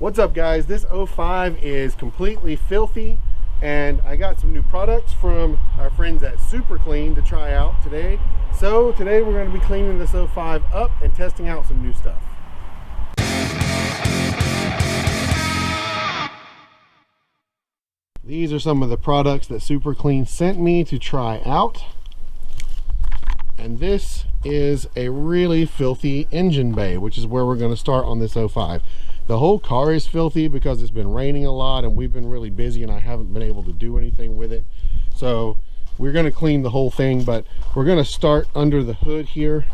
What's up guys, this 05 is completely filthy and I got some new products from our friends at SuperClean to try out today. So today we're going to be cleaning this 05 up and testing out some new stuff. These are some of the products that SuperClean sent me to try out. And this is a really filthy engine bay, which is where we're going to start on this 05. The whole car is filthy because it's been raining a lot and we've been really busy and I haven't been able to do anything with it. So we're going to clean the whole thing, but we're going to start under the hood here.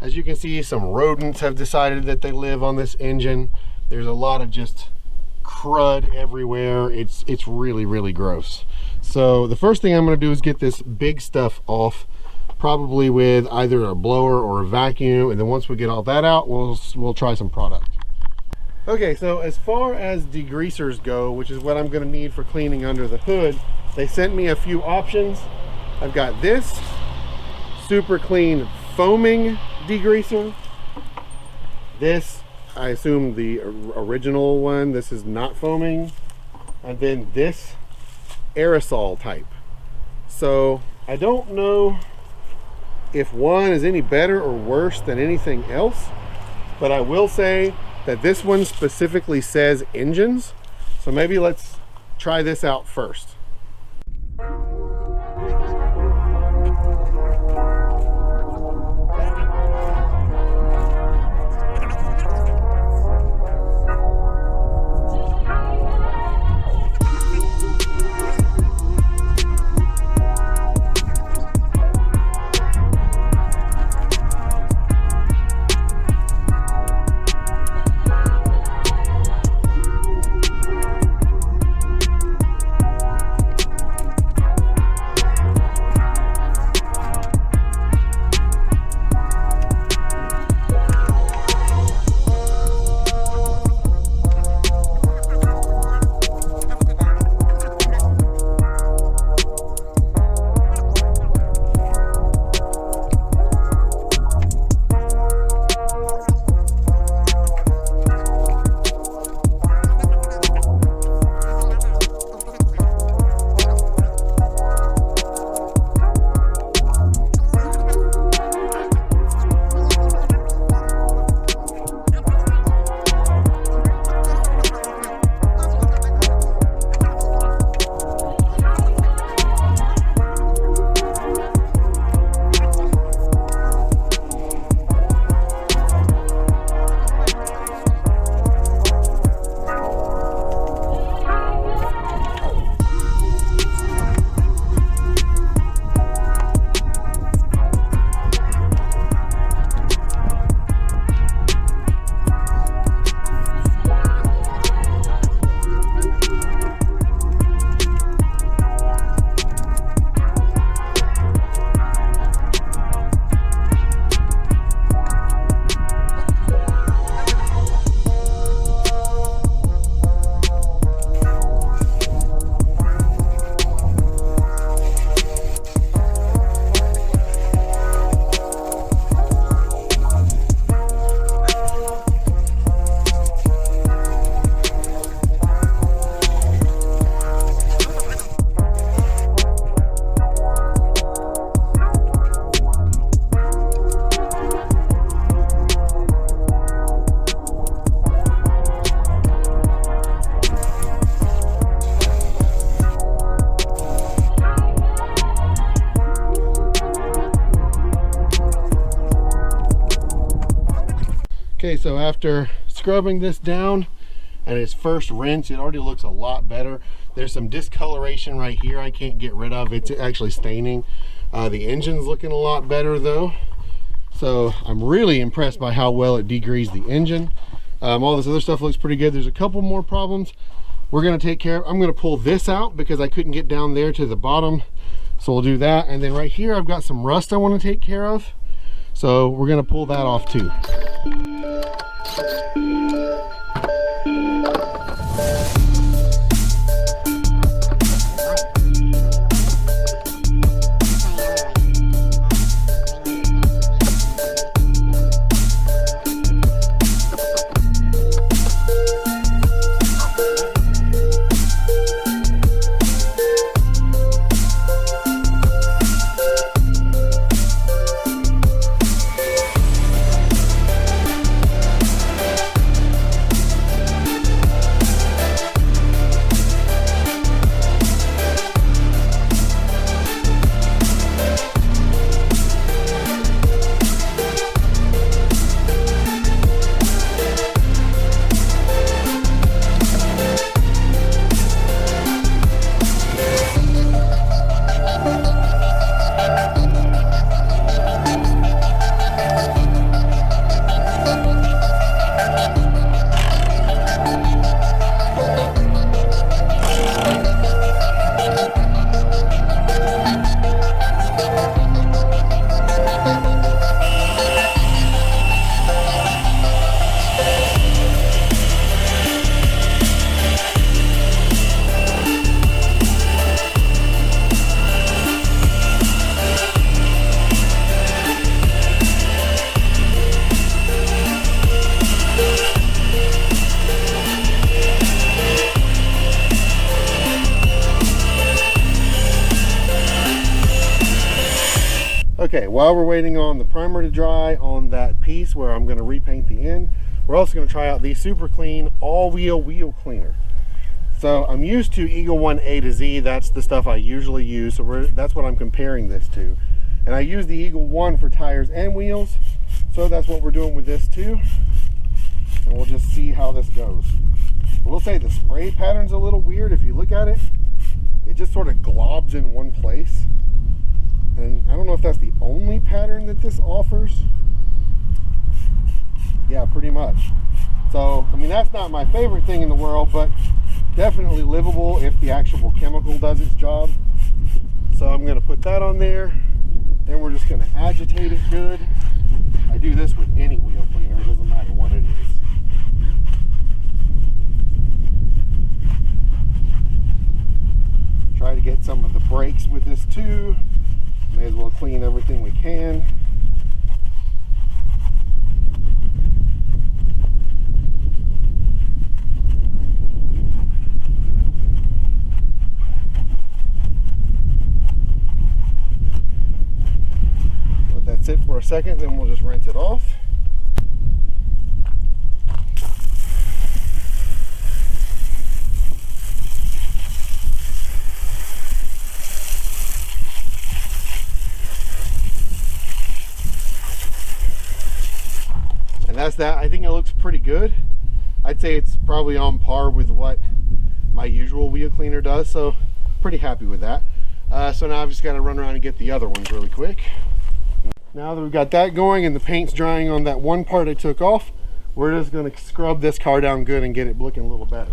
As you can see, some rodents have decided that they live on this engine. There's a lot of just crud everywhere. It's really gross. So the first thing I'm going to do is get this big stuff off, probably with either a blower or a vacuum, and then once we get all that out, we'll try some product. Okay, so as far as degreasers go, which is what I'm going to need for cleaning under the hood, they sent me a few options. I've got this SuperClean foaming degreaser. This, I assume the original one, this is not foaming. And then this aerosol type. So I don't know if one is any better or worse than anything else, but I will say that this one specifically says engines. So maybe let's try this out first. Okay, so after scrubbing this down and its first rinse, it already looks a lot better. There's some discoloration right here I can't get rid of. It's actually staining. The engine's looking a lot better though. So I'm really impressed by how well it degreased the engine. All this other stuff looks pretty good. There's a couple more problems we're going to take care of. I'm going to pull this out because I couldn't get down there to the bottom. So we'll do that. And then right here, I've got some rust I want to take care of. So we're going to pull that off too. Okay, while we're waiting on the primer to dry on that piece where I'm going to repaint the end, we're also going to try out the SuperClean all-wheel wheel cleaner. So I'm used to Eagle One A to Z. That's the stuff I usually use, so that's what I'm comparing this to. And I use the Eagle One for tires and wheels, so that's what we're doing with this too. And we'll just see how this goes. I will say the spray pattern's a little weird. If you look at it, it just sort of globs in one place. And I don't know if that's the only pattern that this offers. Yeah, pretty much. So, I mean, that's not my favorite thing in the world, but definitely livable if the actual chemical does its job. So I'm going to put that on there. Then we're just going to agitate it good. I do this with any wheel cleaner. It doesn't matter what it is. Try to get some of the brakes with this too. May as well clean everything we can. Let that sit for a second, then we'll just rinse it off. And that's that. I think it looks pretty good. I'd say it's probably on par with what my usual wheel cleaner does, so pretty happy with that. So now I've just got to run around and get the other ones really quick. Now that we've got that going and the paint's drying on that one part I took off, we're just going to scrub this car down good and get it looking a little better.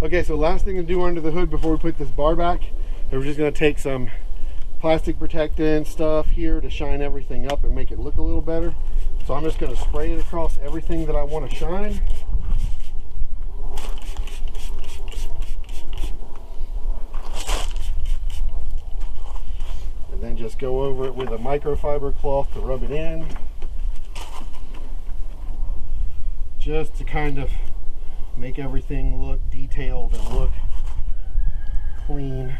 Okay, so last thing to do under the hood before we put this bar back, we're just going to take some plastic protectant stuff here to shine everything up and make it look a little better. So I'm just going to spray it across everything that I want to shine. And then just go over it with a microfiber cloth to rub it in. Just to kind of make everything look detailed and look clean.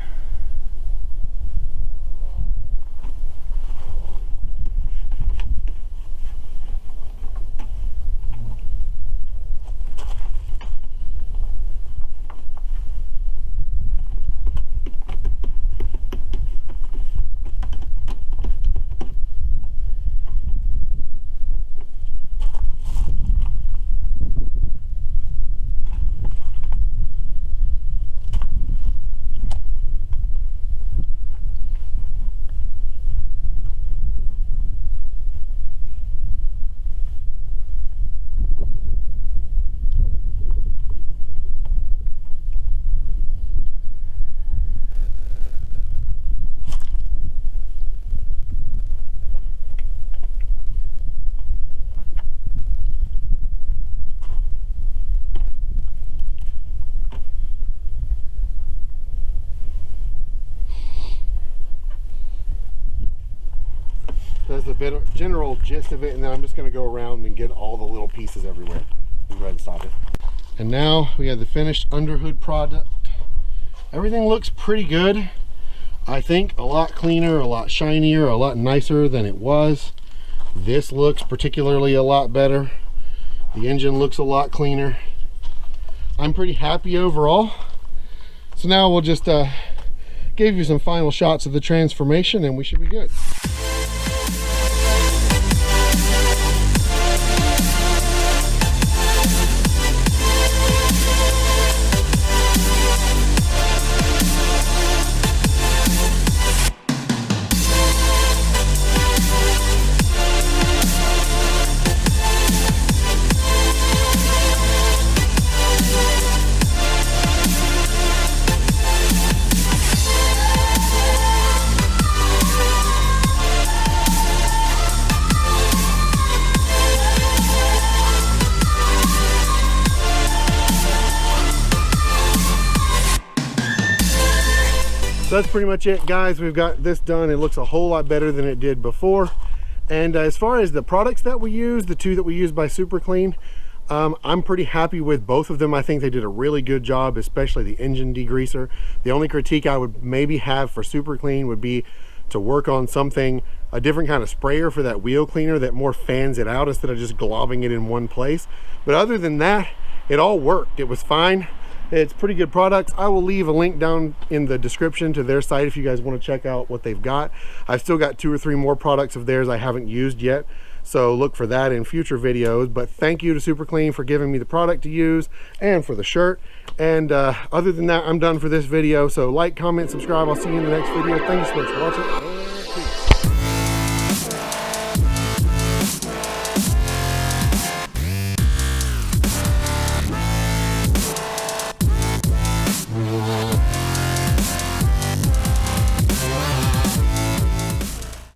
That's the general gist of it, and then I'm just going to go around and get all the little pieces everywhere. Go ahead and stop it. And now we have the finished underhood product. Everything looks pretty good. I think a lot cleaner, a lot shinier, a lot nicer than it was. This looks particularly a lot better. The engine looks a lot cleaner. I'm pretty happy overall. So now we'll just give you some final shots of the transformation and we should be good. So that's pretty much it, guys. We've got this done. It looks a whole lot better than it did before. And as far as the products that we use, the two that we use by SuperClean, I'm pretty happy with both of them. I think they did a really good job, especially the engine degreaser. The only critique I would maybe have for SuperClean would be to work on something, a different kind of sprayer for that wheel cleaner that more fans it out instead of just globbing it in one place. But other than that, it all worked. It was fine. It's pretty good products. I will leave a link down in the description to their site if you guys want to check out what they've got. I've still got 2 or 3 more products of theirs I haven't used yet, so look for that in future videos. But thank you to SuperClean for giving me the product to use and for the shirt. And other than that, I'm done for this video. So like, comment, subscribe. I'll see you in the next video. Thank you so much for watching.